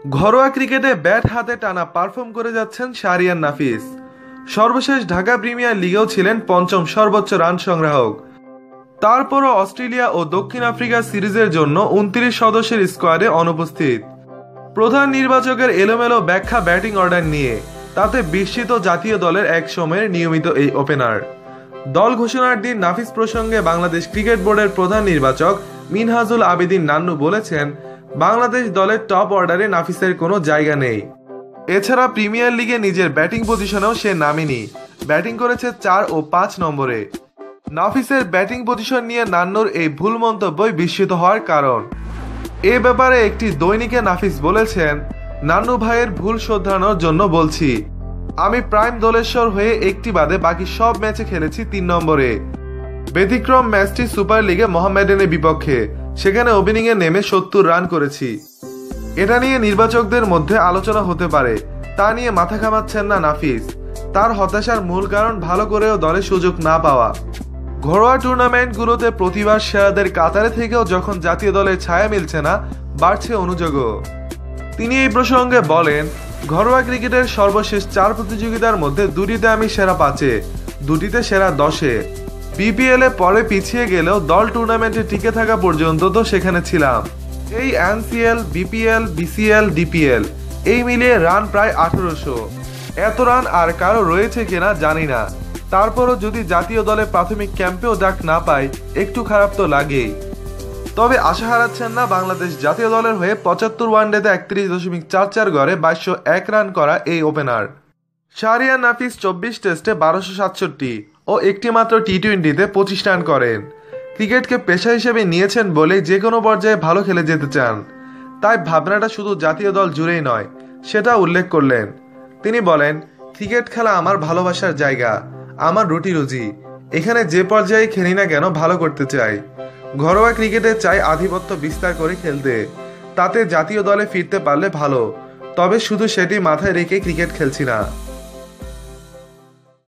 ঘরোয়া ক্রিকেটে ব্যাট হাতে টানা পারফর্ম করে যাচ্ছেন শাহরিয়ার নাফিস। সর্বশেষ ঢাকা প্রিমিয়ার লিগেও ছিলেন পঞ্চম সর্বোচ্চ রান সংগ্রাহক। তারপরও অস্ট্রেলিয়া ও দক্ষিণ আফ্রিকা সিরিজের জন্য ২৯ সদস্যের স্কোয়াডে অনুপস্থিত। প্রধান নির্বাচকের এলোমেলো ব্যাখ্যা ব্যাটিং অর্ডার নিয়ে, তাতে বিস্মিত জাতীয় দলের এক সময়ের নিয়মিত এই ওপেনার। দল ঘোষণার দিন নাফিস প্রসঙ্গে বাংলাদেশ ক্রিকেট বোর্ডের প্রধান নির্বাচক মিনহাজুল আবেদিন নান্নু বলেছেন, বাংলাদেশ দলের টপ অর্ডারে নাফিসের কোনো জায়গা নেই। এছাড়া প্রিমিয়ার লিগে নিজের ব্যাটিং পজিশনেও সে নামেনি, ব্যাটিং করেছে ৪ ও ৫ নম্বরে। নাফিসের ব্যাটিং পজিশন নিয়ে নান্নুর এই ভুল মন্তব্যই বিস্মিত হওয়ার কারণ। এ ব্যাপারে একটি দৈনিকে নাফিস বলেছেন, নান্নু ভাইয়ের ভুল শোধরানোর জন্য বলছি, আমি প্রাইম দোলেশ্বর হয়ে একটি বাদে বাকি সব ম্যাচে খেলেছি ৩ নম্বরে। ব্যতিক্রম ম্যাচটি সুপার লিগে মোহামেডানের বিপক্ষে, সেখানে ওপেনিংয়ে নেমে ৭০ রান করেছি। এটা নিয়ে নির্বাচকদের মধ্যে আলোচনা হতে পারে, তা নিয়ে মাথা ঘামাচ্ছেন না নাফিস। তার হতাশার মূল কারণ ভালো করেও দলে সুযোগ না পাওয়া। ঘরোয়া টুর্নামেন্টগুলোতে প্রতিবার সেরাদের কাতারে থেকেও যখন জাতীয় দলের ছায়া মিলছে না, বাড়ছে অনুযোগও। তিনি এই প্রসঙ্গে বলেন, ঘরোয়া ক্রিকেটের সর্বশেষ ৪ প্রতিযোগিতার মধ্যে দুটিতে আমি সেরা ৫-এ, দুটিতে সেরা ১০-এ। বিপিএল-এ পরে পিছিয়ে গেলেও দল টুর্নামেন্টে টিকে থাকা পর্যন্ত তো সেখানে ছিলাম। এই এনসিএল, বিপিএল, বিসিএল, ডিপিএল এই মিলিয়ে রান প্রায় ১৮০০। এত রান আর কারো রয়েছে কিনা জানি না। তারপরও যদি জাতীয় দলে প্রাথমিক ক্যাম্পেও ডাক না পায়, একটু খারাপ তো লাগেই। তবে আশা হারাচ্ছেন না বাংলাদেশ জাতীয় দলের হয়ে ৭৫ ওয়ানডেতে ৩১.৪৪ গড়ে ২২০১ রান করা এই ওপেনার। শাহরিয়ার নাফিস ২৪ টেস্টে ১২৬৭ ও একটি মাত্র টি-টোয়েন্টিতে ২৫ রান করেন। ক্রিকেটকে পেশা হিসেবে নিয়েছেন বলেই যে কোনো পর্যায়ে ভালো খেলে যেতে চান, তাই ভাবনাটা শুধু জাতীয় দল জুড়েই নয়, সেটা উল্লেখ করলেন। তিনি বলেন, ক্রিকেট খেলা আমার ভালোবাসার জায়গা, আমার রুটি রুজি। এখানে যে পর্যায়ে খেলি না কেন ভালো করতে চাই। ঘরোয়া ক্রিকেটে চাই আধিপত্য বিস্তার করে খেলতে, তাতে জাতীয় দলে ফিরতে পারলে ভালো, তবে শুধু সেটি মাথায় রেখে ক্রিকেট খেলছি না।